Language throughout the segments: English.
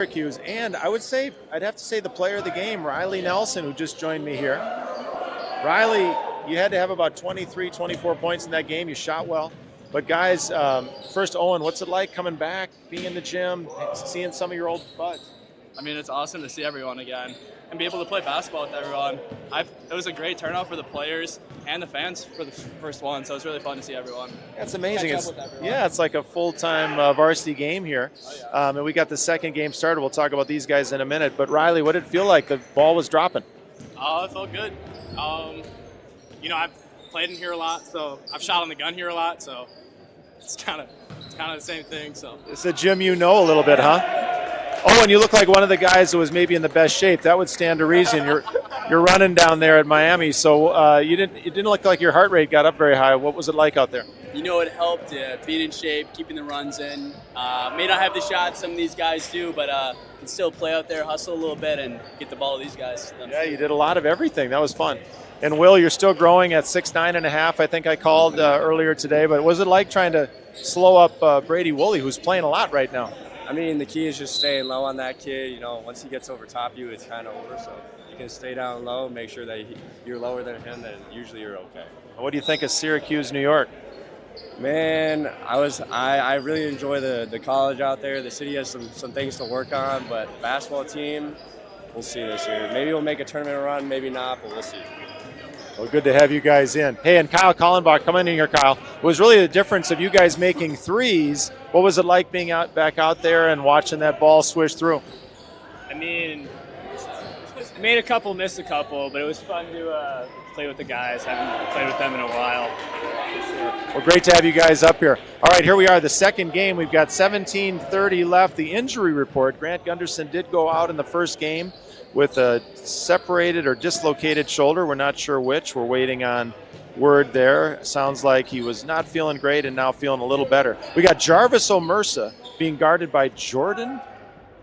Syracuse, and I'd have to say the player of the game, Riley Nelson, who just joined me here. Riley, you had to have about 23, 24 points in that game. You shot well. But guys, first Owen, what's it like coming back, being in the gym, seeing some of your old buds? I mean, it's awesome to see everyone again and be able to play basketball with everyone. It was a great turnout for the players and the fans for the first one, so it's really fun to see everyone. That's amazing. Yeah, It's like a full-time varsity game here. Oh, yeah. And we got the second game started. We'll talk about these guys in a minute. But Riley, what did it feel like? The ball was dropping. It felt good. I've played in here a lot, so I've shot on the gun here a lot, so it's kind of the same thing. So it's a gym you know a little bit, huh? Oh, and you look like one of the guys who was maybe in the best shape. That would stand to reason. You're running down there at Miami, so it didn't look like your heart rate got up very high. What was it like out there? It helped being in shape, keeping the runs in. May not have the shots some of these guys do, but can still play out there, hustle a little bit, and get the ball to these guys. Yeah, you did a lot of everything. That was fun. And Will, you're still growing at 6'9.5", I think I called earlier today. But what was it like trying to slow up Brady Woolley, who's playing a lot right now? I mean, the key is just staying low on that kid. Once he gets over top you, it's kind of over. So you can stay down low, make sure that you're lower than him, then usually you're okay. What do you think of Syracuse, New York? Man, I really enjoy the college out there. The city has some things to work on, but basketball team, we'll see this year. Maybe we'll make a tournament run, maybe not, but we'll see. Well, good to have you guys in. Hey, and Kyle Kallenbach, come in here, Kyle. It was really the difference of you guys making threes. What was it like being back out there and watching that ball swish through? I mean, made a couple, missed a couple, but it was fun to play with the guys. Haven't played with them in a while. Well, great to have you guys up here. All right, here we are, the second game. We've got 17:30 left. The injury report, Grant Gunderson did go out in the first game with a separated or dislocated shoulder. We're not sure which. We're waiting on word there. Sounds like he was not feeling great and now feeling a little better. We got Jarvis Omersa being guarded by Jordan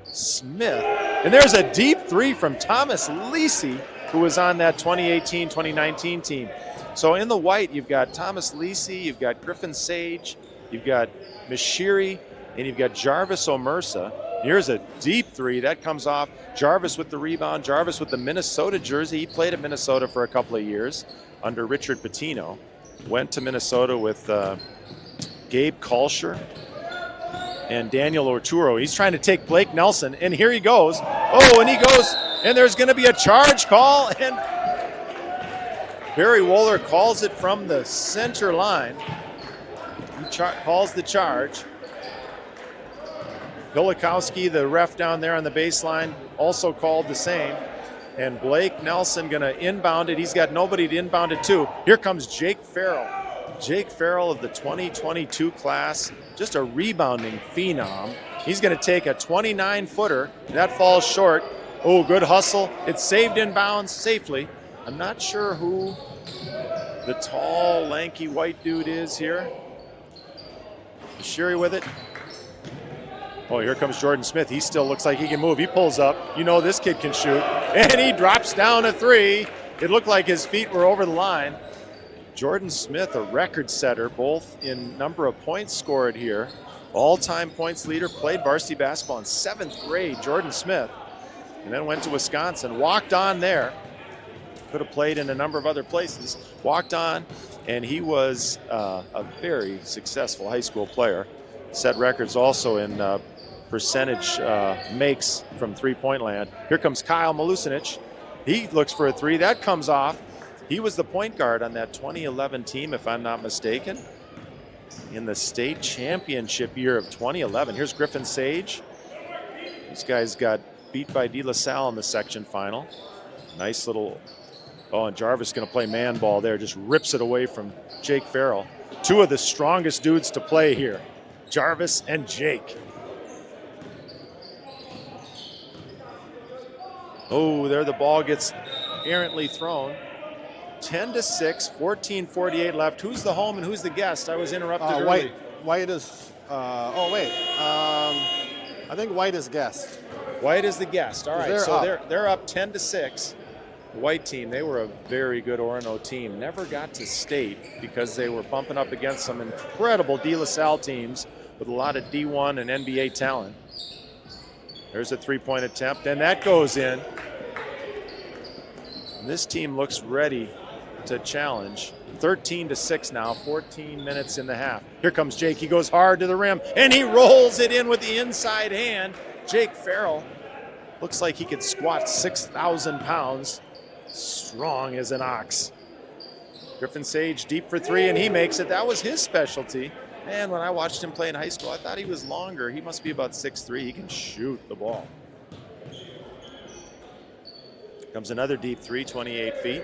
Smith. And there's a deep three from Thomas Lisi, who was on that 2018-2019 team. So in the white, you've got Thomas Lisi, you've got Griffin Sage, you've got Mishiri, and you've got Jarvis Omersa. Here's a deep three. That comes off. Jarvis with the rebound. Jarvis with the Minnesota jersey. He played at Minnesota for a couple of years under Richard Pitino. Went to Minnesota with Gabe Kalsher and Daniel Orturo. He's trying to take Blake Nelson, and here he goes. Oh, and he goes, and there's going to be a charge call, and Barry Wohler calls it from the center line. He calls the charge. Bilikowski, the ref down there on the baseline, also called the same. And Blake Nelson going to inbound it. He's got nobody to inbound it to. Here comes Jake Farrell. Jake Farrell of the 2022 class, just a rebounding phenom. He's going to take a 29-footer. That falls short. Oh, good hustle. It's saved inbounds safely. I'm not sure who the tall, lanky white dude is here. Sherry with it. Oh, here comes Jordan Smith. He still looks like he can move. He pulls up. You know this kid can shoot. And he drops down a three. It looked like his feet were over the line. Jordan Smith, a record setter, both in number of points scored here. All-time points leader, played varsity basketball in 7th grade, Jordan Smith. And then went to Wisconsin, walked on there. Could have played in a number of other places. Walked on, and he was a very successful high school player. Set records also in percentage makes from three-point land. Here comes Kyle Malusinich. He looks for a three. That comes off. He was the point guard on that 2011 team, if I'm not mistaken, in the state championship year of 2011. Here's Griffin Sage. These guys got beat by De La Salle in the section final. Nice little, and Jarvis going to play man ball there. Just rips it away from Jake Farrell. Two of the strongest dudes to play here, Jarvis and Jake. Oh, there the ball gets errantly thrown. 10-6, 14:48 left. Who's the home and who's the guest? I was interrupted early. White is, I think White is guest. White is the guest. All right, they're up 10-6. The white team, they were a very good Orono team. Never got to state because they were bumping up against some incredible De La Salle teams with a lot of D1 and NBA talent. There's a three-point attempt, and that goes in. And this team looks ready to challenge. 13-6 now, 14 minutes in the half. Here comes Jake. He goes hard to the rim, and he rolls it in with the inside hand. Jake Farrell looks like he could squat 6,000 pounds. Strong as an ox. Griffin Sage deep for three, and he makes it. That was his specialty. Man, when I watched him play in high school, I thought he was longer. He must be about 6'3". He can shoot the ball. Comes another deep three, 28 feet.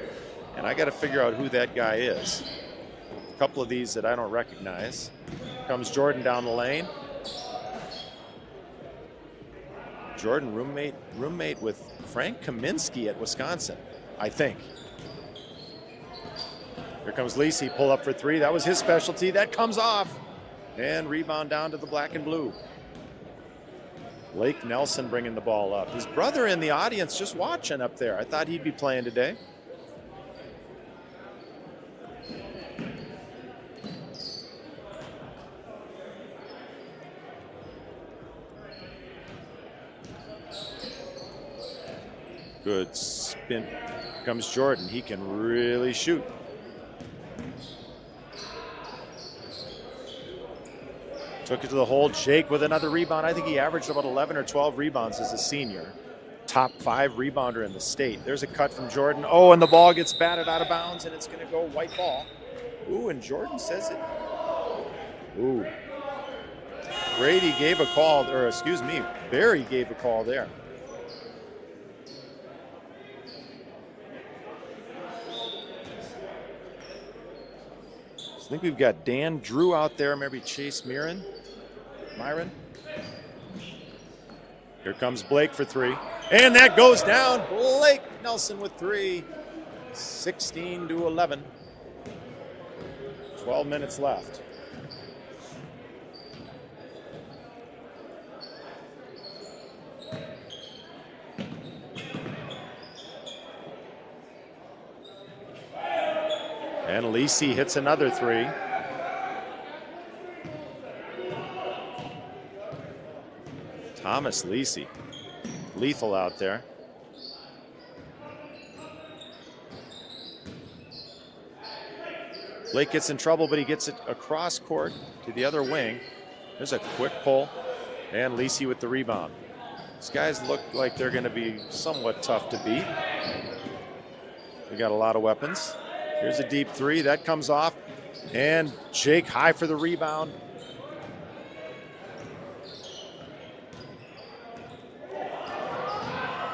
And I got to figure out who that guy is. A couple of these that I don't recognize. Comes Jordan down the lane. Jordan, roommate with Frank Kaminsky at Wisconsin, I think. Here comes Lisi, pull up for three. That was his specialty. That comes off. And rebound down to the black and blue. Blake Nelson bringing the ball up. His brother in the audience just watching up there. I thought he'd be playing today. Good spin. Comes Jordan. He can really shoot. Took it to the hole. Jake with another rebound. I think he averaged about 11 or 12 rebounds as a senior. Top 5 rebounder in the state. There's a cut from Jordan. Oh, and the ball gets batted out of bounds, and it's going to go white ball. Ooh, and Jordan says it. Ooh. Brady gave a call, or excuse me, Barry gave a call there. I think we've got Dan Drew out there, maybe Chase Myron. Here comes Blake for three. And that goes down. Blake Nelson with three. 16-11. 12 minutes left. And Lisi hits another three. Thomas Lisi, lethal out there. Blake gets in trouble, but he gets it across court to the other wing. There's a quick pull, and Lisi with the rebound. These guys look like they're going to be somewhat tough to beat. They got a lot of weapons. Here's a deep three. That comes off. And Jake high for the rebound.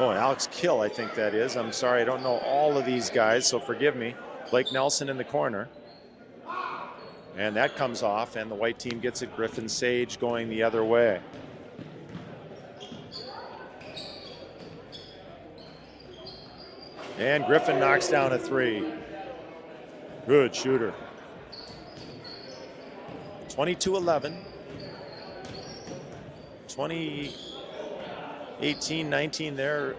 Oh, and Alex Kill, I think that is. I'm sorry, I don't know all of these guys, so forgive me. Blake Nelson in the corner. And that comes off, and the white team gets it. Griffin Sage going the other way. And Griffin knocks down a three. Good shooter. 22-11. 2018-19 there.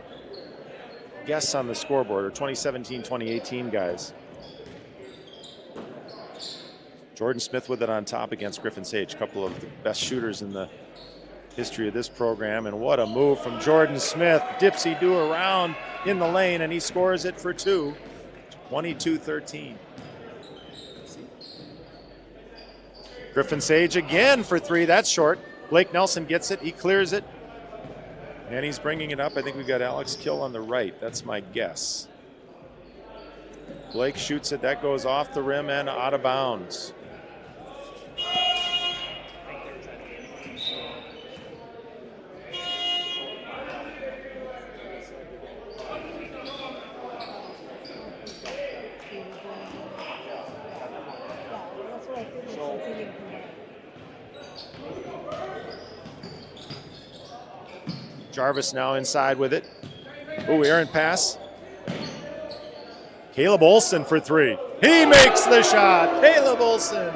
Guess on the scoreboard, or 2017-2018 guys. Jordan Smith with it on top against Griffin Sage. A couple of the best shooters in the history of this program. And what a move from Jordan Smith. Dipsy-do around in the lane, and he scores it for two. 22-13. Griffin Sage again for three. That's short. Blake Nelson gets it. He clears it. And he's bringing it up. I think we've got Alex Kill on the right. That's my guess. Blake shoots it. That goes off the rim and out of bounds. Jarvis now inside with it. Ooh, errant pass. Caleb Olson for three. He makes the shot. Caleb Olson.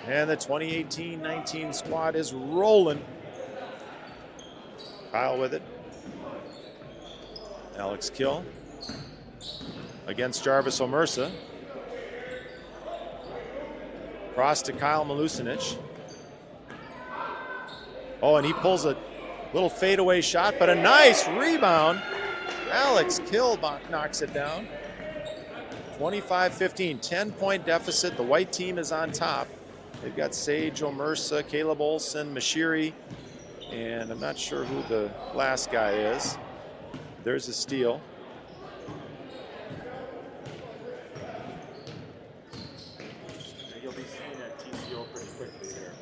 And the 2018-19 squad is rolling. Kyle with it. Alex Kill against Jarvis Omersa. Cross to Kyle Malusinich. Oh, and he pulls a Little fadeaway shot, but a nice rebound. Alex Kill knocks it down. 25-15, 10-point deficit. The white team is on top. They've got Sage Omersa, Caleb Olson, Mashiri, and I'm not sure who the last guy is. There's a steal. You'll be seeing that TCO pretty quickly here.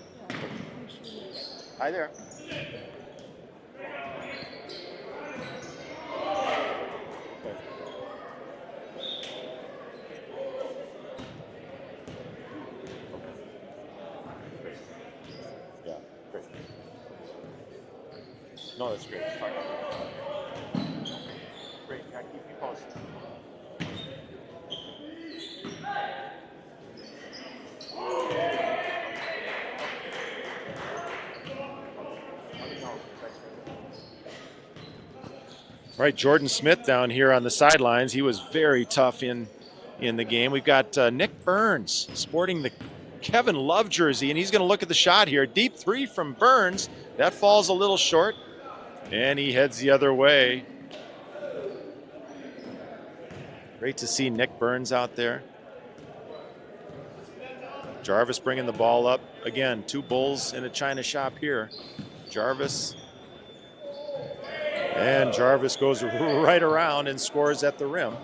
Hi there. No, that's great. It's fine. Great. I keep you posted. All right, Jordan Smith down here on the sidelines. He was very tough in the game. We've got Nick Burns sporting the Kevin Love jersey, and he's going to look at the shot here. Deep three from Burns. That falls a little short. And he heads the other way. Great to see Nick Burns out there. Jarvis bringing the ball up. Again, two Bulls in a China shop here. Jarvis. And Jarvis goes right around and scores at the rim.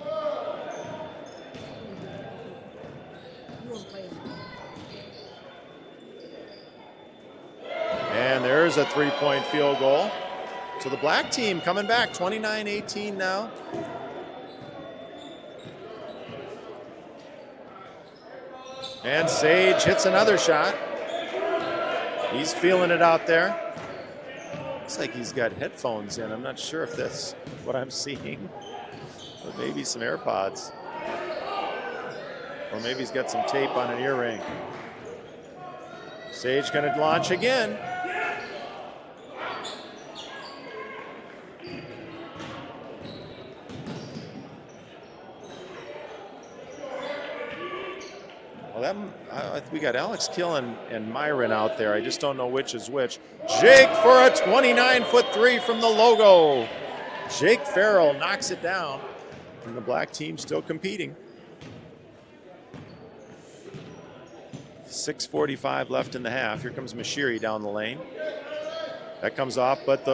And there's a three-point field goal. So the black team coming back, 29-18 now. And Sage hits another shot. He's feeling it out there. Looks like he's got headphones in. I'm not sure if that's what I'm seeing. Or maybe some AirPods. Or maybe he's got some tape on an earring. Sage gonna launch again. We got Alex Kill and Myron out there. I just don't know which is which. Jake for a 29-foot three from the logo. Jake Farrell knocks it down. And the black team still competing. 6:45 left in the half. Here comes Mashiri down the lane. That comes off, but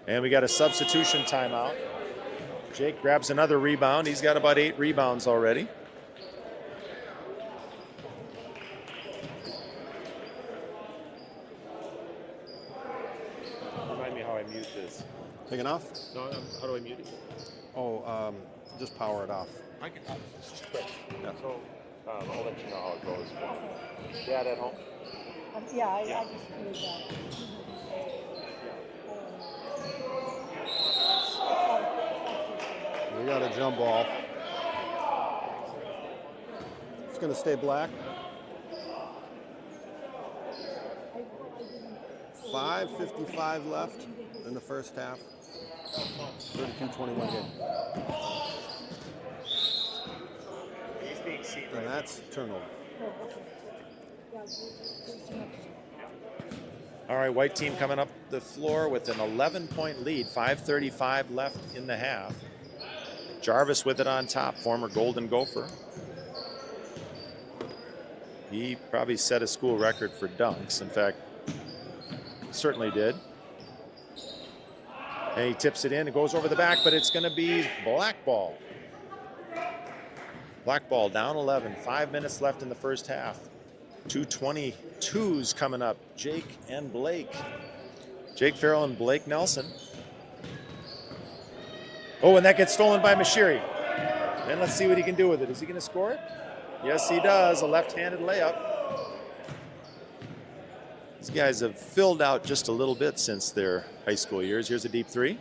and we got a substitution timeout. Jake grabs another rebound. He's got about 8 rebounds already. Remind me how I mute this. Taking off? No, how do I mute it? Oh, just power it off. I can. Quick. Yeah. So I'll let you know how it goes. Dad at home? Yeah, I just figured that. We got a jump ball. It's going to stay black. 5:55 left in the first half. 32-21 game. He's being seen. And that's turnover. All right, white team coming up the floor with an 11-point lead. 5:35 left in the half. Jarvis with it on top, former Golden Gopher. He probably set a school record for dunks. In fact, certainly did. And he tips it in. It goes over the back, but it's going to be black ball. Black ball down 11. 5 minutes left in the first half. 2:22s coming up. Jake and Blake. Jake Farrell and Blake Nelson. Oh, and that gets stolen by Mashiri. And let's see what he can do with it. Is he going to score it? Yes, he does. A left-handed layup. These guys have filled out just a little bit since their high school years. Here's a deep three.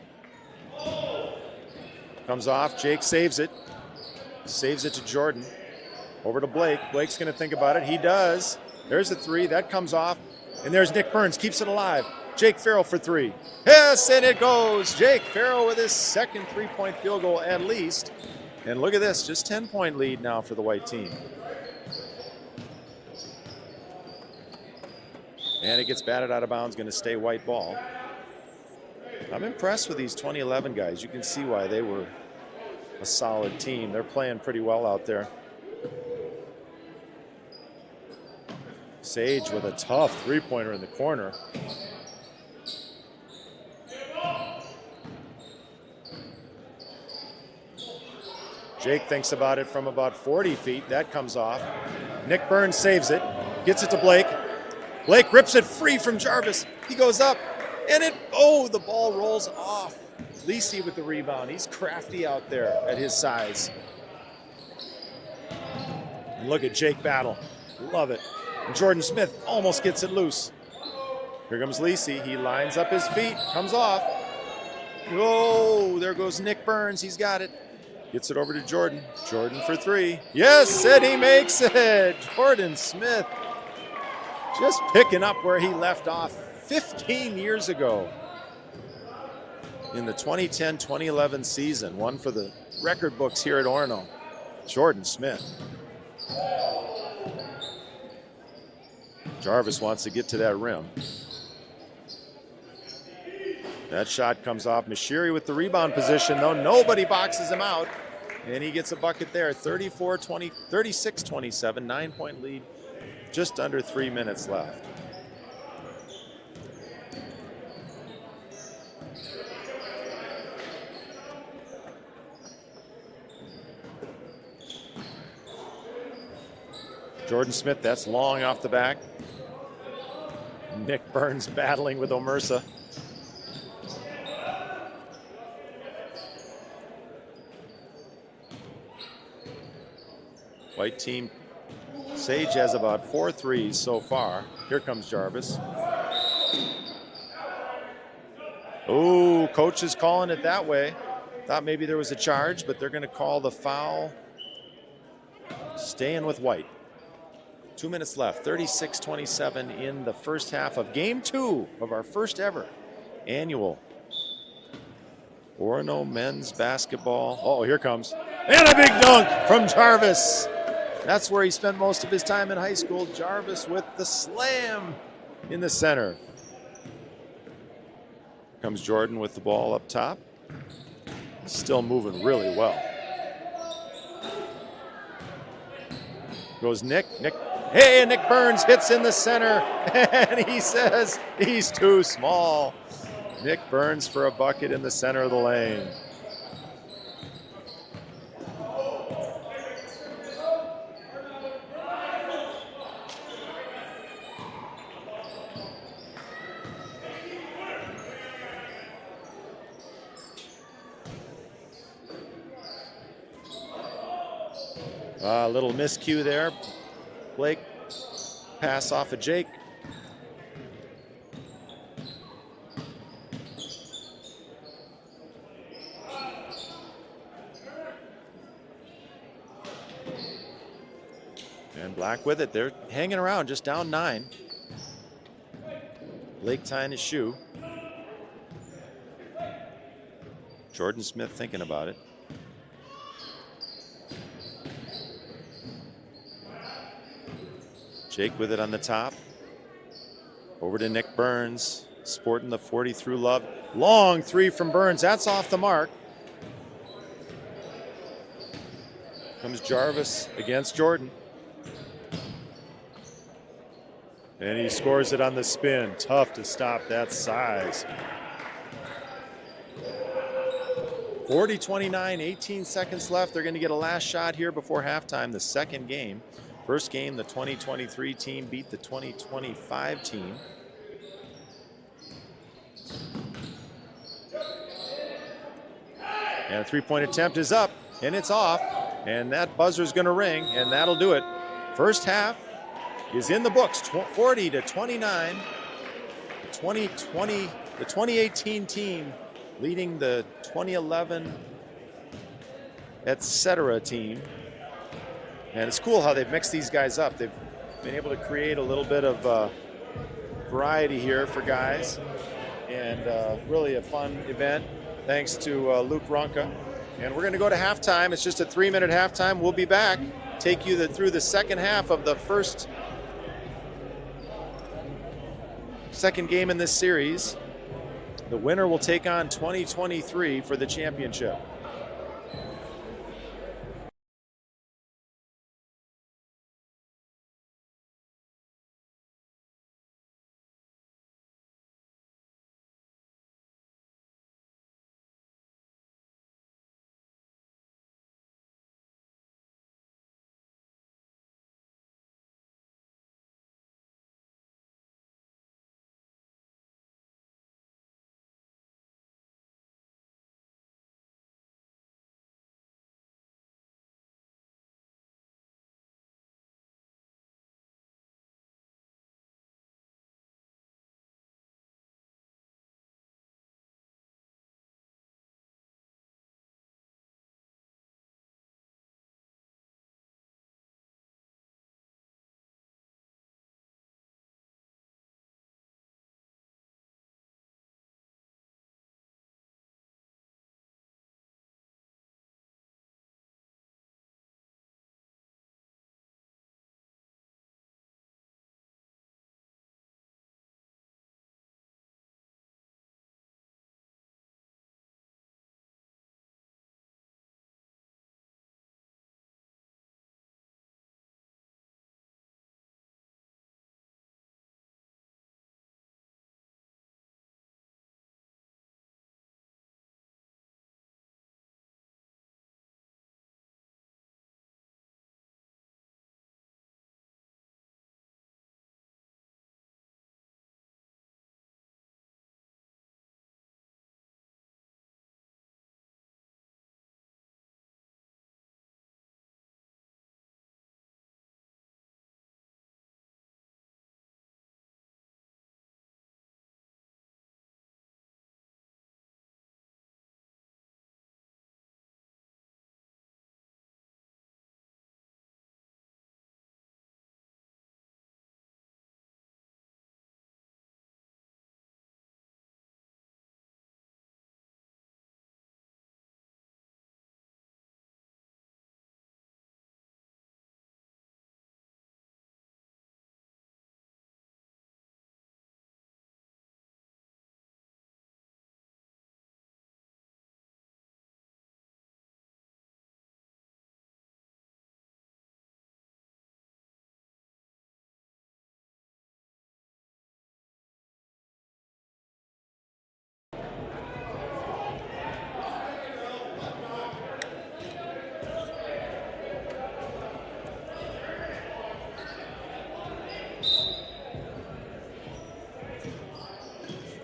Comes off. Jake saves it. Saves it to Jordan. Over to Blake. Blake's going to think about it. He does. There's a three. That comes off. And there's Nick Burns. Keeps it alive. Jake Farrell for three. Yes, and it goes. Jake Farrell with his second three-point field goal at least. And look at this. Just 10-point lead now for the white team. And it gets batted out of bounds, going to stay white ball. I'm impressed with these 2011 guys. You can see why they were a solid team. They're playing pretty well out there. Sage with a tough three-pointer in the corner. Jake thinks about it from about 40 feet. That comes off. Nick Burns saves it, gets it to Blake. Blake rips it free from Jarvis. He goes up, and the ball rolls off. Lisi with the rebound. He's crafty out there at his size. And look at Jake battle. Love it. And Jordan Smith almost gets it loose. Here comes Lisi. He lines up his feet, comes off. Oh, there goes Nick Burns. He's got it. Gets it over to Jordan. Jordan for three. Yes, and he makes it. Jordan Smith just picking up where he left off 15 years ago in the 2010-2011 season. One for the record books here at Orono. Jordan Smith. Jarvis wants to get to that rim. That shot comes off. Mashiri with the rebound position, though. Nobody boxes him out. And he gets a bucket there. 36-27, 9-point lead. Just under 3 minutes left. Jordan Smith, that's long off the back. Nick Burns battling with Omersa. White team, Sage has about 4 threes so far. Here comes Jarvis. Oh, coach is calling it that way. Thought maybe there was a charge, but they're going to call the foul. Staying with White. 2 minutes left, 36-27 in the first half of game 2 of our first ever annual Orono men's basketball. Oh, here comes. And a big dunk from Jarvis. That's where he spent most of his time in high school. Jarvis with the slam in the center. Comes Jordan with the ball up top. Still moving really well. Goes Nick. Hey, Nick Burns hits in the center. And he says he's too small. Nick Burns for a bucket in the center of the lane. A little miscue there. Blake, pass off of Jake. And Black with it. They're hanging around, just down 9. Blake tying his shoe. Jordan Smith thinking about it. Jake with it on the top. Over to Nick Burns, sporting the 40 through Love. Long three from Burns, that's off the mark. Comes Jarvis against Jordan. And he scores it on the spin. Tough to stop that size. 40-29, 18 seconds left. They're going to get a last shot here before halftime, the second game. First game, the 2023 team beat the 2025 team. And a three-point attempt is up, and it's off. And that buzzer's going to ring, and that'll do it. First half is in the books, 40-29. The 2018 team leading the 2011 etc. team. And it's cool how they've mixed these guys up. They've been able to create a little bit of variety here for guys. And really a fun event, thanks to Luke Ronka. And we're going to go to halftime. It's just a 3-minute halftime. We'll be back, take you through the second half of the first second game in this series. The winner will take on 2023 for the championship.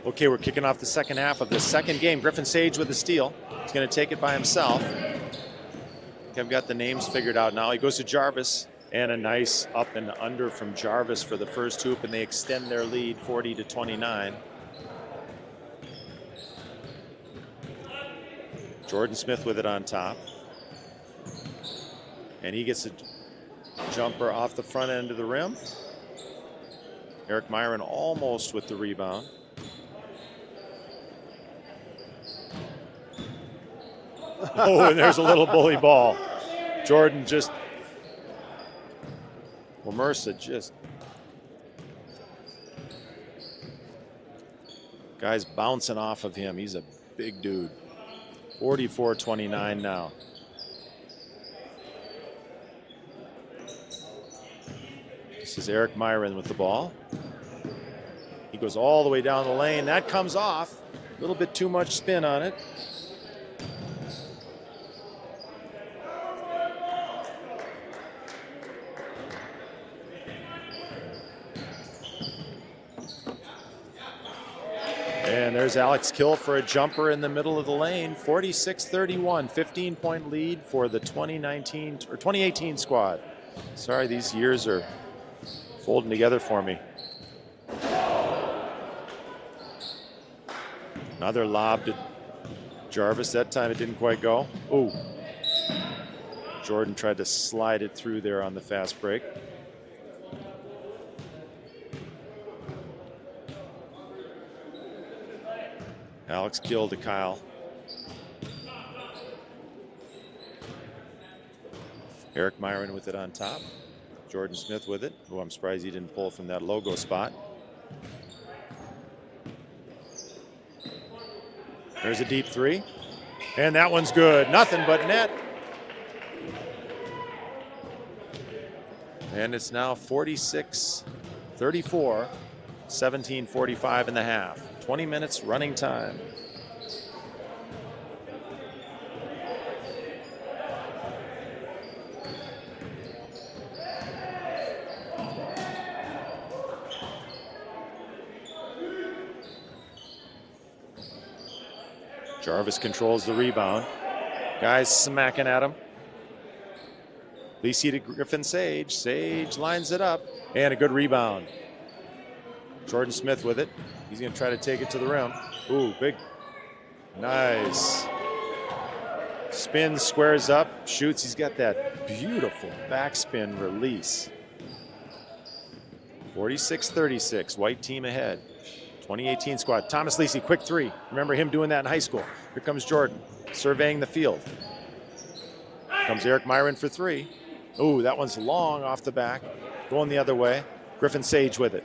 Okay, we're kicking off the second half of the second game. Griffin Sage with the steal. He's going to take it by himself. I think I've got the names figured out now. He goes to Jarvis, and a nice up and under from Jarvis for the first hoop, and they extend their lead 40-29. Jordan Smith with it on top. And he gets a jumper off the front end of the rim. Eric Myron almost with the rebound. Oh, and there's a little bully ball. Jordan just, well, Mercer just, guy's bouncing off of him. He's a big dude. 44-29 now. This is Eric Myron with the ball. He goes all the way down the lane. That comes off. A little bit too much spin on it. And there's Alex Kill for a jumper in the middle of the lane. 46-31, 15-point lead for the 2018 squad. Sorry, these years are folding together for me. Another lob to Jarvis. That time it didn't quite go. Ooh. Jordan tried to slide it through there on the fast break. Alex Gill to Kyle. Eric Myron with it on top. Jordan Smith with it, who I'm surprised he didn't pull from that logo spot. There's a deep three. And that one's good. Nothing but net. And it's now 46-34, 17:45 in the half. 20 minutes running time. Jarvis controls the rebound. Guys smacking at him. Lacey to Griffin Sage. Sage lines it up. And a good rebound. Jordan Smith with it. He's going to try to take it to the rim. Ooh, big. Nice. Spins, squares up, shoots. He's got that beautiful backspin release. 46-36. White team ahead. 2018 squad. Thomas Lacey, quick three. Remember him doing that in high school. Here comes Jordan, surveying the field. Comes Eric Myron for three. Ooh, that one's long off the back. Going the other way. Griffin Sage with it.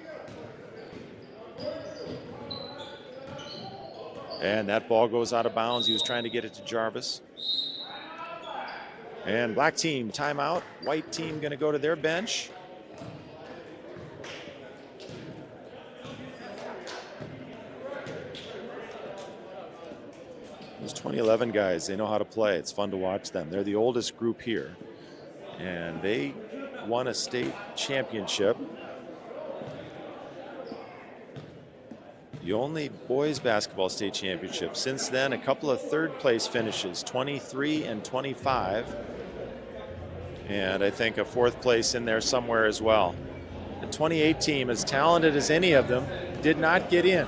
And that ball goes out of bounds. He was trying to get it to Jarvis. And black team, timeout. White team going to go to their bench. Those 2011 guys, they know how to play. It's fun to watch them. They're the oldest group here. And they won a state championship. The only boys basketball state championship. Since then, a couple of third place finishes, 23 and 25. And I think a fourth place in there somewhere as well. The 28 team, as talented as any of them, did not get in.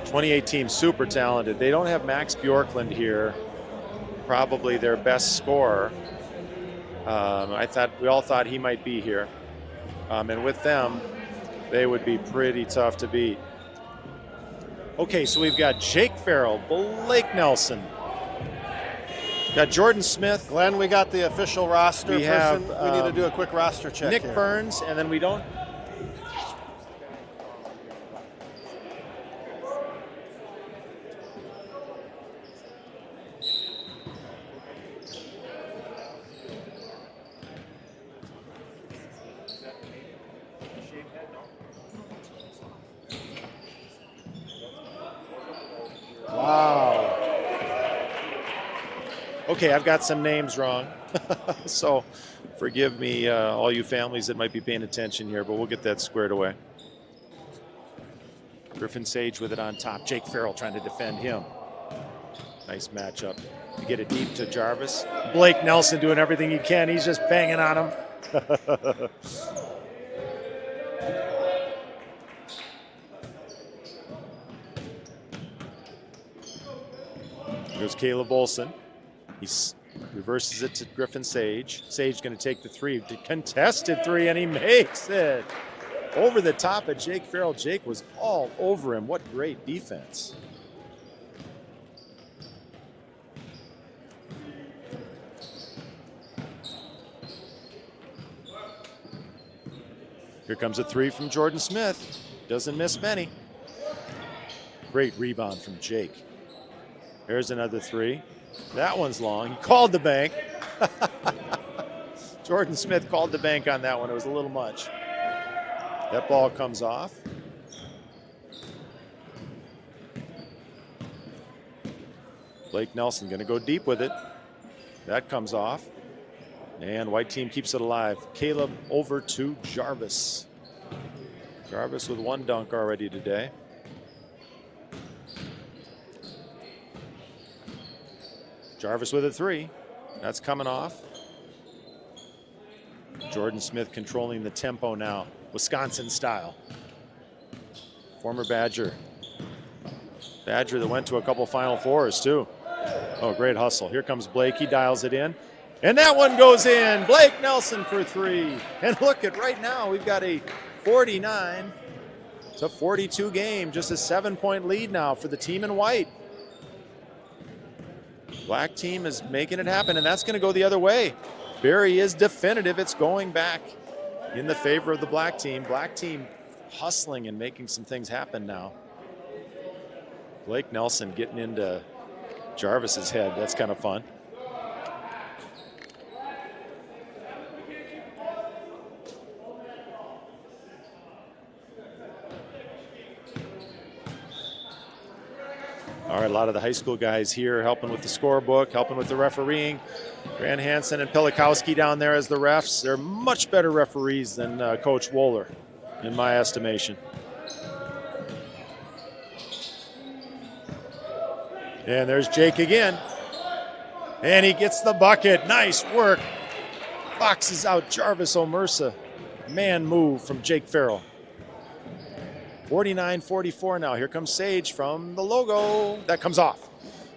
'28 team super talented. They don't have Max Bjorklund here, probably their best scorer. We all thought he might be here. And with them, they would be pretty tough to beat. Okay, so we've got Jake Farrell, Blake Nelson. Got Jordan Smith. Glenn, we got the official roster. We have, we need to do a quick roster check. Nick here. Burns, and then we don't. Wow. Okay, I've got some names wrong. So forgive me, all you families that might be paying attention here, but we'll get that squared away. Griffin Sage with it on top. Jake Farrell trying to defend him. Nice matchup. To get it deep to Jarvis. Blake Nelson doing everything he can. He's just banging on him. Here's Caleb Olson. He reverses it to Griffin Sage. Sage going to take the three. Contested three, and he makes it. Over the top of Jake Farrell. Jake was all over him. What great defense. Here comes a three from Jordan Smith. Doesn't miss many. Great rebound from Jake. Here's another three. That one's long. He called the bank. Jordan Smith called the bank on that one. It was a little much. That ball comes off. Blake Nelson going to go deep with it. That comes off. And white team keeps it alive. Caleb over to Jarvis. Jarvis with one dunk already today. Jarvis with a three. That's coming off. Jordan Smith controlling the tempo now. Wisconsin style. Former Badger. Badger that went to a couple Final Fours too. Oh, great hustle. Here comes Blake. He dials it in. And that one goes in. Blake Nelson for three. And look at right now, we've got a 49-42 game. Just a 7-point lead now for the team in white. Black team is making it happen, and that's going to go the other way. Barry is definitive. It's going back. in the favor of the black team. Black team hustling and making some things happen now. Blake Nelson getting into Jarvis's head. That's kind of fun. All right, a lot of the high school guys here helping with the scorebook, helping with the refereeing. Grant Hansen and Pilikowski down there as the refs. They're much better referees than Coach Wohler, in my estimation. And there's Jake again. And he gets the bucket. Nice work. Boxes out Jarvis Omersa. Man move from Jake Farrell. 49-44 now. Here comes Sage from the logo. That comes off.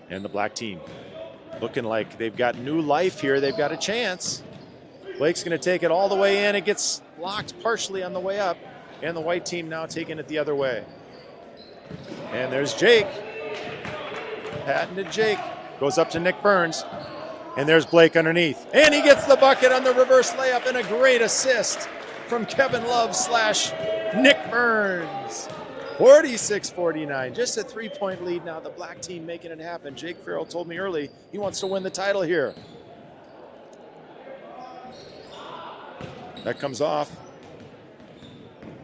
And the black team looking like they've got new life here. They've got a chance. Blake's going to take it all the way in. It gets blocked partially on the way up. And the white team now taking it the other way. And there's Jake. Patented Jake. Goes up to Nick Burns. And there's Blake underneath. And he gets the bucket on the reverse layup and a great assist from Kevin Love / Nick Burns. 46-49, just a 3-point lead now. The black team making it happen. Jake Farrell told me early he wants to win the title here. That comes off.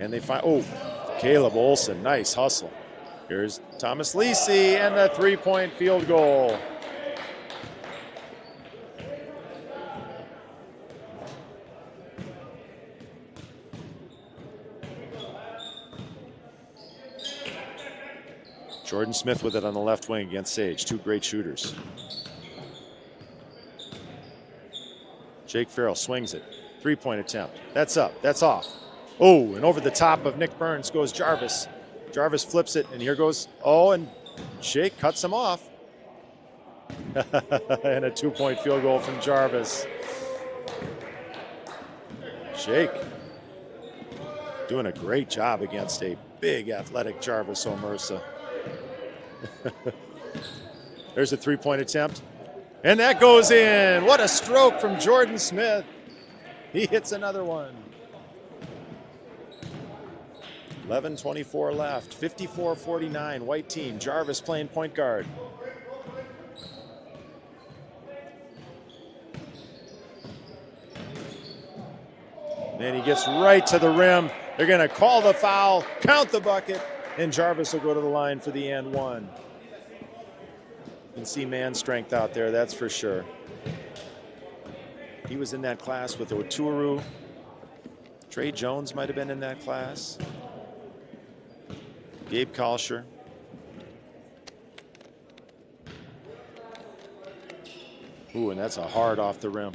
And they find, oh, Caleb Olson, nice hustle. Here's Thomas Lisi and the 3-point field goal. Jordan Smith with it on the left wing against Sage. Two great shooters. Jake Farrell swings it. 3-point attempt. That's up. That's off. Oh, and over the top of Nick Burns goes Jarvis. Jarvis flips it, and here goes, oh, and Jake cuts him off. And a 2-point field goal from Jarvis. Jake doing a great job against a big athletic Jarvis Omersa. There's a 3-point attempt. And that goes in. What a stroke from Jordan Smith. He hits another one. 11:24 left. 54-49. White team. Jarvis playing point guard. And he gets right to the rim. They're going to call the foul, count the bucket, and Jarvis will go to the line for the and one. You can see man strength out there, that's for sure. He was in that class with Oturu. Trey Jones might have been in that class. Gabe Kalsher. Ooh, and that's a hard off the rim.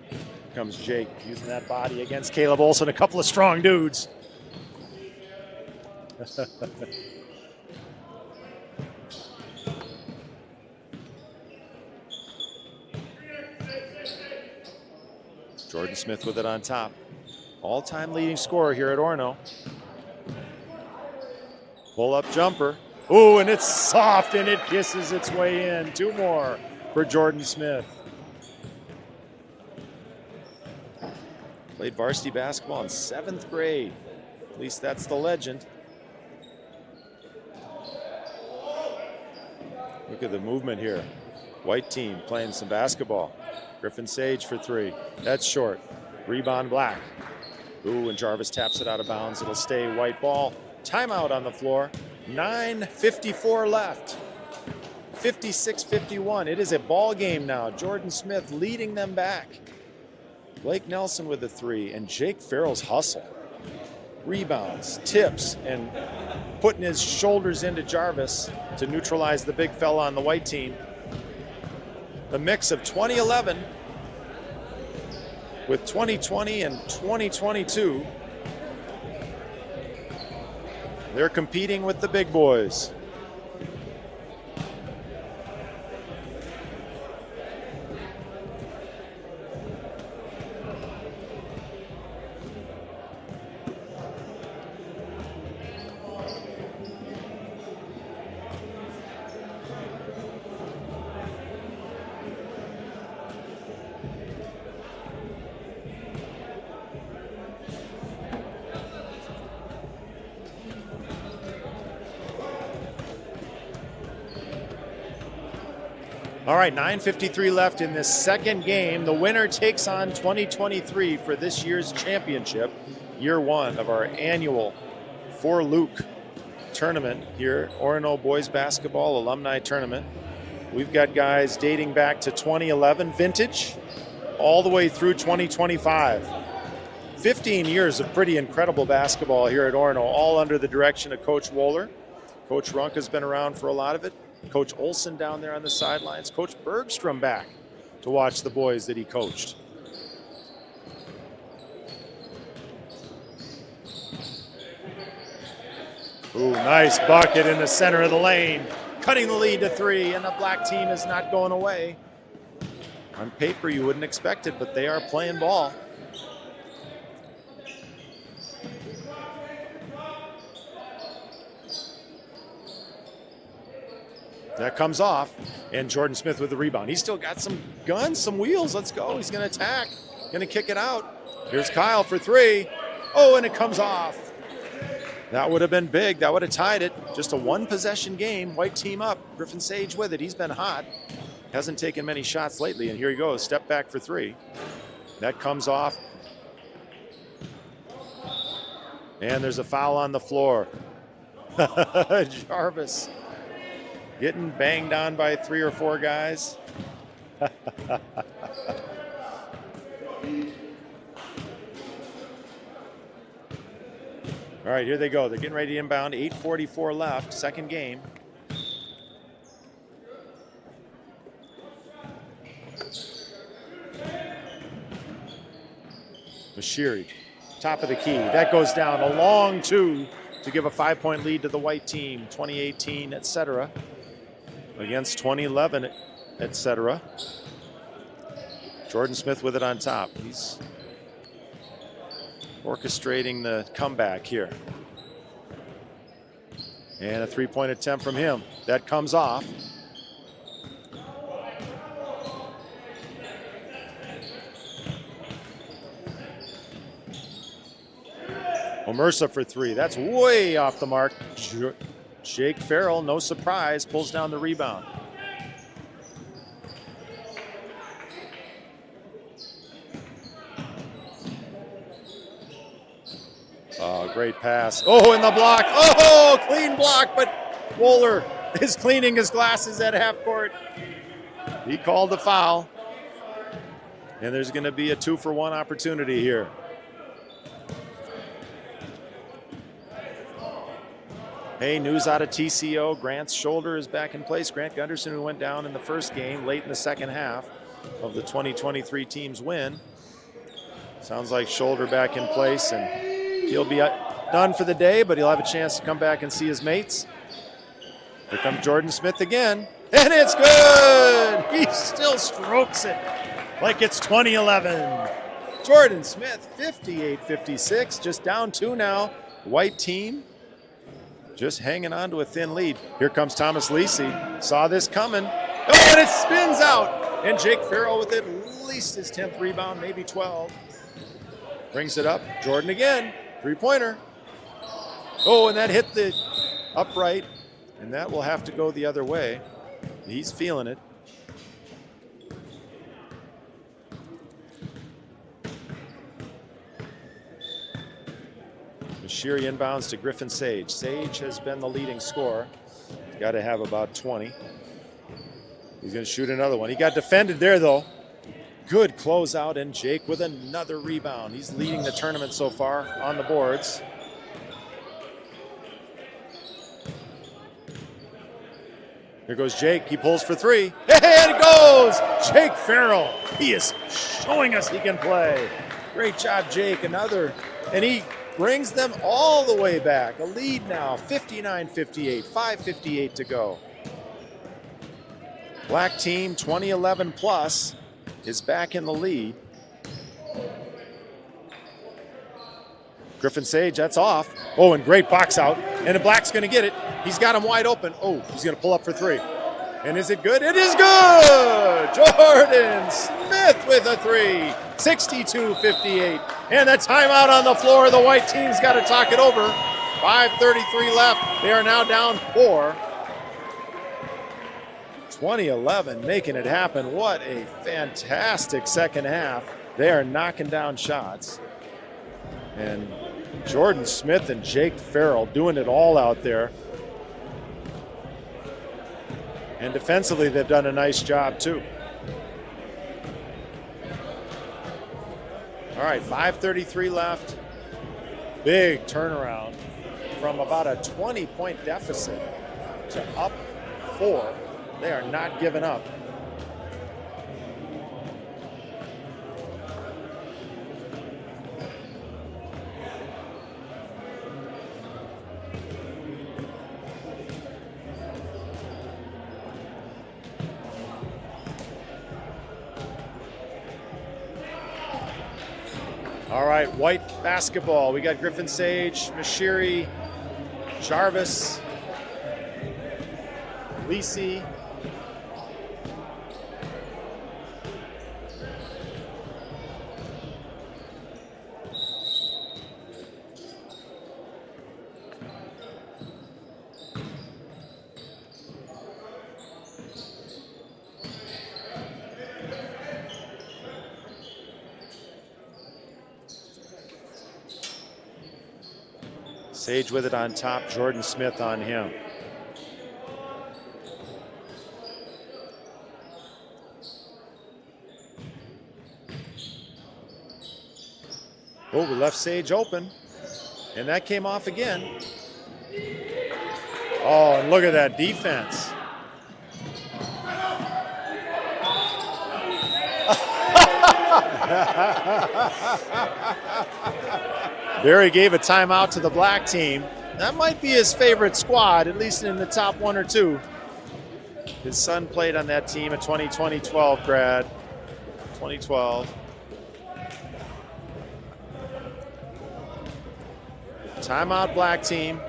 Here comes Jake using that body against Caleb Olson, a couple of strong dudes. Jordan Smith with it on top. All-time leading scorer here at Orono. Pull-up jumper. Ooh, and it's soft and it kisses its way in. Two more for Jordan Smith. Played varsity basketball in 7th grade. At least that's the legend. Look at the movement here. White team playing some basketball. Griffin Sage for three. That's short. Rebound black. Ooh, and Jarvis taps it out of bounds. It'll stay white ball. Timeout on the floor. 9:54 left. 56-51. It is a ball game now. Jordan Smith leading them back. Blake Nelson with the three, and Jake Farrell's hustle. Rebounds, tips, and putting his shoulders into Jarvis to neutralize the big fella on the white team. The mix of 2011 with 2020 and 2022. They're competing with the big boys. All right, 9:53 left in this second game. The winner takes on 2023 for this year's championship, year one of our annual For Luke tournament here, Orono Boys Basketball Alumni Tournament. We've got guys dating back to 2011 vintage all the way through 2025. 15 years of pretty incredible basketball here at Orono, all under the direction of Coach Wohler. Coach Runk has been around for a lot of it. Coach Olson down there on the sidelines. Coach Bergstrom back to watch the boys that he coached. Ooh, nice bucket in the center of the lane. Cutting the lead to 3, and the black team is not going away. On paper, you wouldn't expect it, but they are playing ball. That comes off, and Jordan Smith with the rebound. He's still got some guns, some wheels. Let's go. He's going to attack, going to kick it out. Here's Kyle for 3. Oh, and it comes off. That would have been big. That would have tied it. Just a one-possession game. White team up. Griffin Sage with it. He's been hot. Hasn't taken many shots lately, and here he goes. Step back for 3. That comes off. And there's a foul on the floor. Jarvis getting banged on by 3 or 4 guys. All right, here they go. They're getting ready to inbound. 8:44 left, second game. Mashiri, top of the key. That goes down. A long 2 to give a 5-point lead to the white team. 2018, etc. Against 2011, etc. Jordan Smith with it on top. He's orchestrating the comeback here. And a 3-point attempt from him. That comes off. Omersa for 3. That's way off the mark. Jake Farrell, no surprise, pulls down the rebound. Oh, great pass. Oh, in the block. Oh, clean block, but Wohler is cleaning his glasses at half court. He called the foul. And there's going to be a 2-for-1 opportunity here. Hey, news out of TCO. Grant's shoulder is back in place. Grant Gunderson, who went down in the first game late in the second half of the 2023 team's win. Sounds like shoulder back in place, and he'll be done for the day, but he'll have a chance to come back and see his mates. Here comes Jordan Smith again, and it's good! He still strokes it like it's 2011. Jordan Smith, 58-56, just down 2 now. White team just hanging on to a thin lead. Here comes Thomas Lisi. Saw this coming. Oh, and it spins out. And Jake Farrell with it, at least his 10th rebound, maybe 12. Brings it up. Jordan again. 3-pointer. Oh, and that hit the upright. And that will have to go the other way. He's feeling it. Mashiri inbounds to Griffin Sage. Sage has been the leading scorer. He's got to have about 20. He's going to shoot another one. He got defended there, though. Good closeout, and Jake with another rebound. He's leading the tournament so far on the boards. Here goes Jake. He pulls for 3. And it goes! Jake Farrell. He is showing us he can play. Great job, Jake. Another. And he brings them all the way back. A lead now, 59-58, 5:58 to go. Black team, 2011 plus, is back in the lead. Griffin Sage, that's off. Oh, and great box out. And the Black's going to get it. He's got him wide open. Oh, he's going to pull up for 3. And is it good? It is good! Jordan Smith with a 3. 62-58. And the timeout on the floor. The white team's got to talk it over. 5:33 left. They are now down 4. 2011 making it happen. What a fantastic second half. They are knocking down shots. And Jordan Smith and Jake Farrell doing it all out there. And defensively, they've done a nice job too. All right, 5:33 left. Big turnaround from about a 20-point deficit to up 4. They are not giving up. All right, white basketball. We got Griffin Sage, Mashiri, Jarvis, Lisi. Sage with it on top, Jordan Smith on him. Oh, we left Sage open, and that came off again. Oh, and look at that defense. Barry gave a timeout to the black team. That might be his favorite squad, at least in the top 1 or 2. His son played on that team, a 2012 grad. 2012. Timeout black team.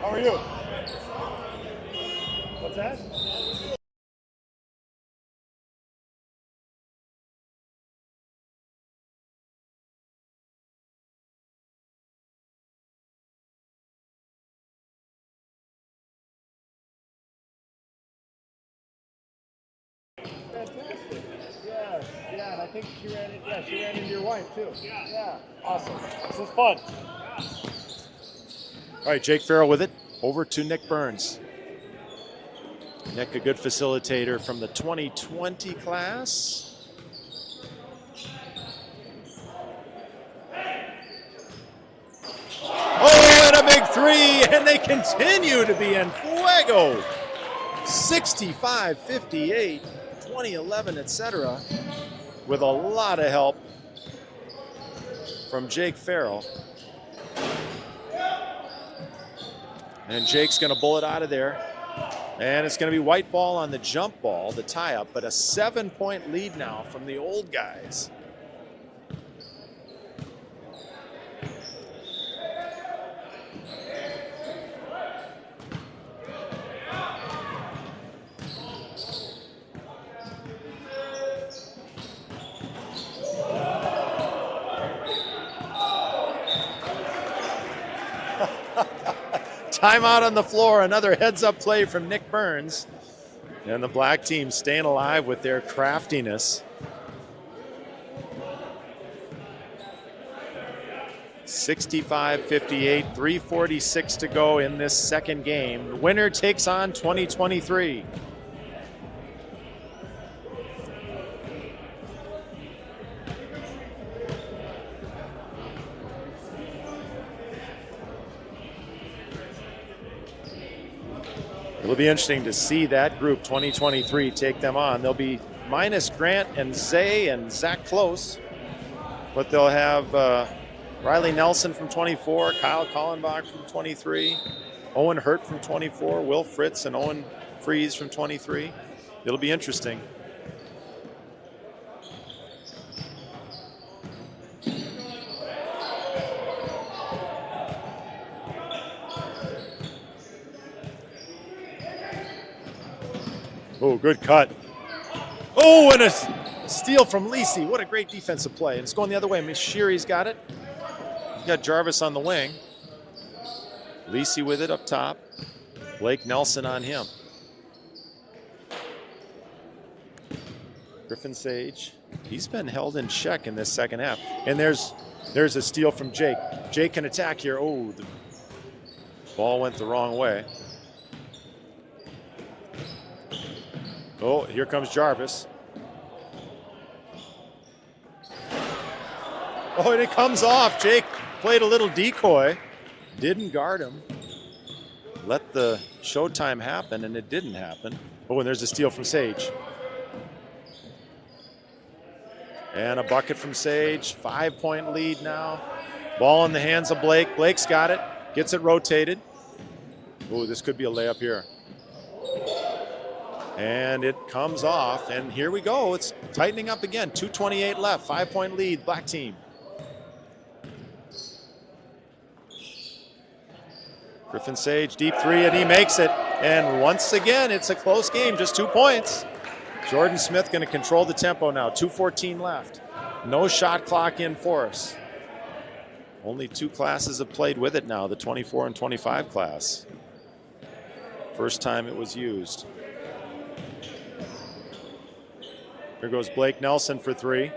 How are you? What's that? Fantastic. Yes, yeah, and I think she ran it. Yeah, she ran into your wife too. Yeah, awesome. This is fun. All right, Jake Farrell with it. Over to Nick Burns. Nick, a good facilitator from the 2020 class. Oh, and a big 3, and they continue to be en fuego. 65-58, 2011, etc. With a lot of help from Jake Farrell. And Jake's going to bullet out of there. And it's going to be white ball on the jump ball, the tie-up, but a 7-point lead now from the old guys. Timeout on the floor, another heads-up play from Nick Burns. And the black team staying alive with their craftiness. 65-58, 3:46 to go in this second game. The winner takes on 2023. It'll be interesting to see that group, 2023, take them on. They'll be minus Grant and Zay and Zach Close, but they'll have Riley Nelson from 24, Kyle Kallenbach from 23, Owen Hurt from 24, Will Fritz and Owen Freeze from 23. It'll be interesting. Oh, good cut. Oh, and a steal from Lisi. What a great defensive play. And it's going the other way. Mishiri's got it. Got Jarvis on the wing. Lisi with it up top. Blake Nelson on him. Griffin Sage. He's been held in check in this second half. And there's a steal from Jake. Jake can attack here. Oh, the ball went the wrong way. Oh, here comes Jarvis. Oh, and it comes off. Jake played a little decoy. Didn't guard him. Let the showtime happen, and it didn't happen. Oh, and there's a steal from Sage. And a bucket from Sage. 5-point lead now. Ball in the hands of Blake. Blake's got it. Gets it rotated. Oh, this could be a layup here. And it comes off, and here we go. It's tightening up again. 2:28 left, 5-point lead, black team. Griffin Sage, deep three, and he makes it. And once again, it's a close game, just 2 points. Jordan Smith going to control the tempo now. 2:14 left. No shot clock in force. Only 2 classes have played with it now, the 24 and 25 class. First time it was used. Here goes Blake Nelson for 3.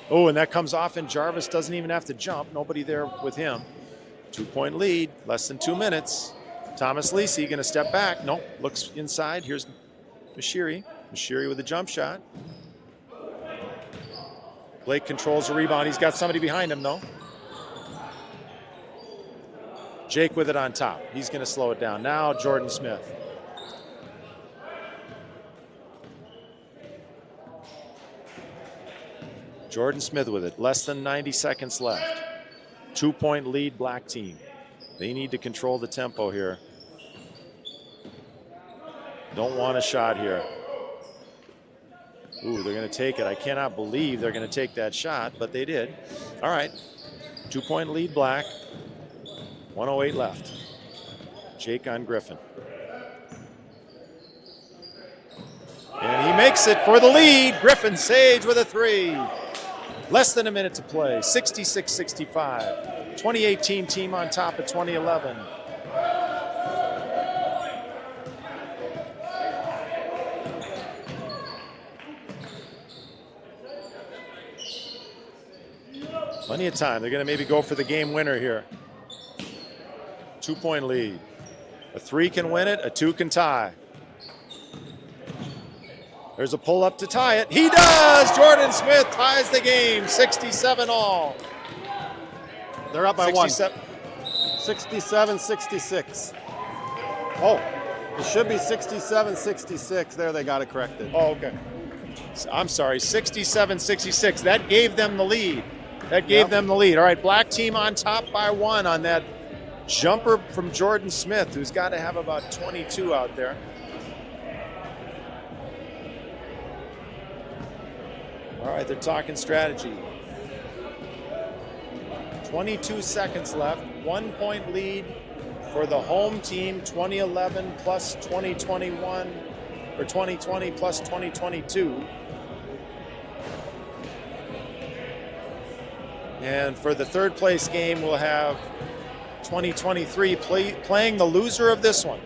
Oh, and that comes off, and Jarvis doesn't even have to jump. Nobody there with him. 2-point lead, less than 2 minutes. Thomas Lisi going to step back. Nope, looks inside. Here's Mishiri. Mishiri with a jump shot. Blake controls the rebound. He's got somebody behind him, though. Jake with it on top. He's going to slow it down. Now Jordan Smith. Jordan Smith with it. Less than 90 seconds left. 2-point lead, black team. They need to control the tempo here. Don't want a shot here. Ooh, they're going to take it. I cannot believe they're going to take that shot, but they did. All right. 2-point lead, black. 1:08 left. Jake on Griffin. And he makes it for the lead. Griffin Sage with a 3. Less than a minute to play. 66-65. 2018 team on top of 2011. Plenty of time. They're going to maybe go for the game winner here. 2-point lead. A 3 can win it. A 2 can tie. There's a pull-up to tie it. He does! Jordan Smith ties the game. 67 all. They're up by 67. 1. 67-66. Oh, it should be 67-66. There, they got it corrected. Oh, okay. I'm sorry, 67-66. That gave them the lead. That gave them the lead. All right, black team on top by 1 on that jumper from Jordan Smith, who's got to have about 22 out there. All right, they're talking strategy. 22 seconds left. 1-point lead for the home team. 2011 plus 2021, or 2020 plus 2022. And for the third place game, we'll have 2023 playing the loser of this one.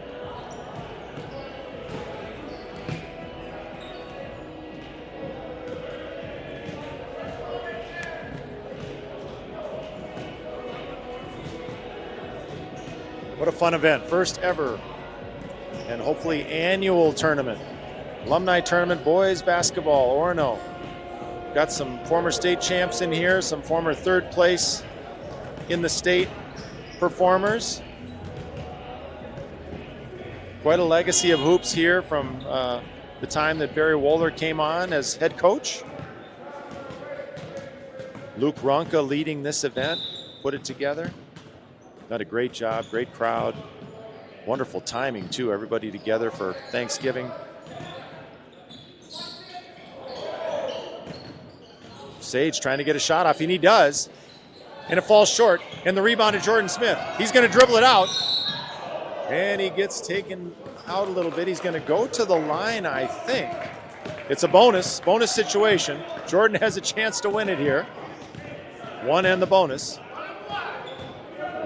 What a fun event. First ever and hopefully annual tournament. Alumni tournament, boys basketball, Orono. Got some former state champs in here, some former third place in the state performers. Quite a legacy of hoops here from the time that Barry Wohler came on as head coach. Luke Ronka leading this event, put it together. Done a great job, great crowd. Wonderful timing too, everybody together for Thanksgiving. Sage trying to get a shot off, and he does. And it falls short, and the rebound to Jordan Smith. He's gonna dribble it out. And he gets taken out a little bit. He's going to go to the line, I think. It's a bonus situation. Jordan has a chance to win it here. One and the bonus.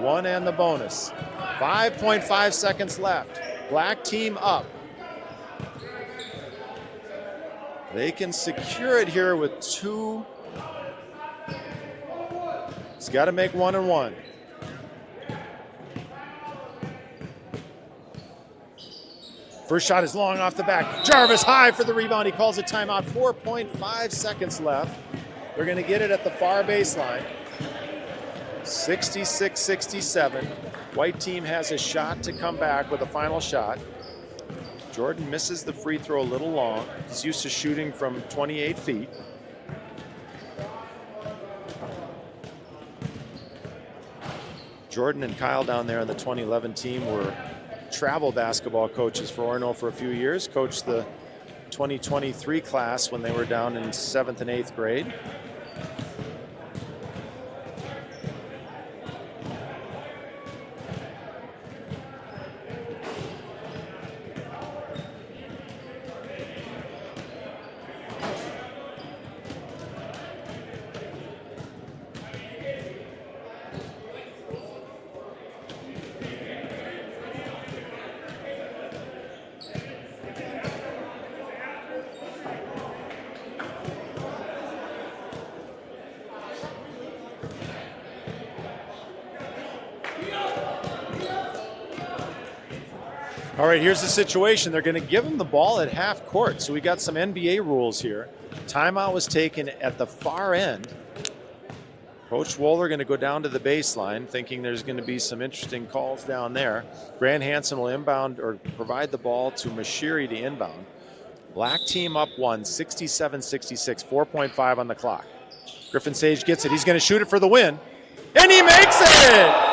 5.5 seconds left. Black team up. They can secure it here with 2. He's got to make 1 and 1. First shot is long off the back. Jarvis high for the rebound. He calls a timeout. 4.5 seconds left. They're going to get it at the far baseline. 66-67. White team has a shot to come back with a final shot. Jordan misses the free throw a little long. He's used to shooting from 28 feet. Jordan and Kyle down there on the 2011 team were travel basketball coaches for Orono for a few years. Coached the 2023 class when they were down in 7th and 8th grade. All right, here's the situation. They're going to give him the ball at half court. So we got some NBA rules here. Timeout was taken at the far end. Coach Wohler going to go down to the baseline, thinking there's going to be some interesting calls down there. Grant Hansen will inbound or provide the ball to Mashiri to inbound. Black team up 1, 67-66, 4.5 on the clock. Griffin Sage gets it. He's going to shoot it for the win. And he makes it!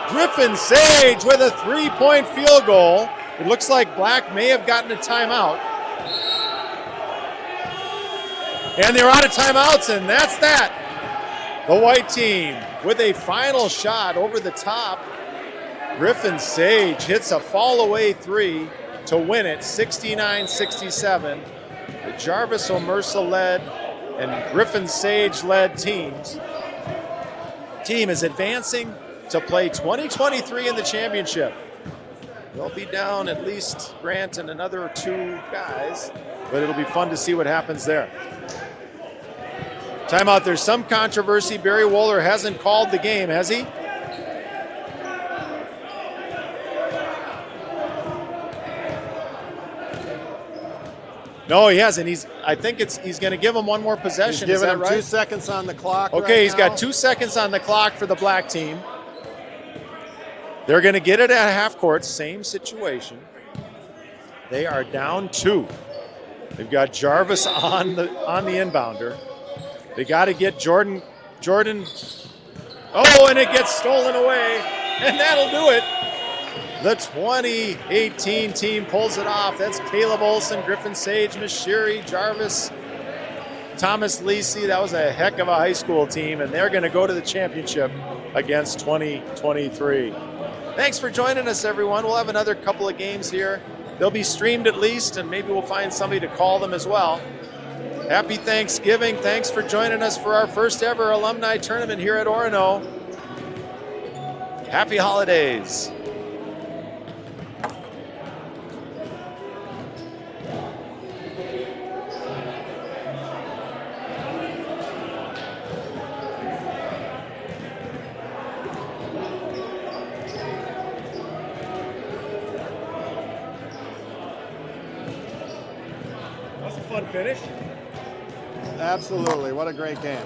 Griffin Sage with a 3-point field goal. It looks like Black may have gotten a timeout. And they're out of timeouts, and that's that. The white team with a final shot over the top. Griffin Sage hits a fall-away 3 to win it, 69-67. The Jarvis Omersa-led and Griffin Sage-led team is advancing to play 2023 in the championship. They'll be down at least Grant and another 2 guys, but it'll be fun to see what happens there. Timeout, there's some controversy. Barry Wohler hasn't called the game, has he? No, he hasn't. I think he's going to give him one more possession. He's Is that giving him right? 2 seconds on the clock. Okay, right he's now. got 2 seconds on the clock for the black team. They're going to get it at half court. Same situation. They are down 2. They've got Jarvis on the inbounder. They got to get Jordan. Oh, and it gets stolen away, and that'll do it. The 2018 team pulls it off. That's Caleb Olson, Griffin Sage, Mashiri, Jarvis, Thomas Lisi. That was a heck of a high school team, and they're going to go to the championship against 2023. Thanks for joining us, everyone. We'll have another couple of games here. They'll be streamed at least, and maybe we'll find somebody to call them as well. Happy Thanksgiving. Thanks for joining us for our first ever alumni tournament here at Orono. Happy holidays. Fun finish. Absolutely. What a great game.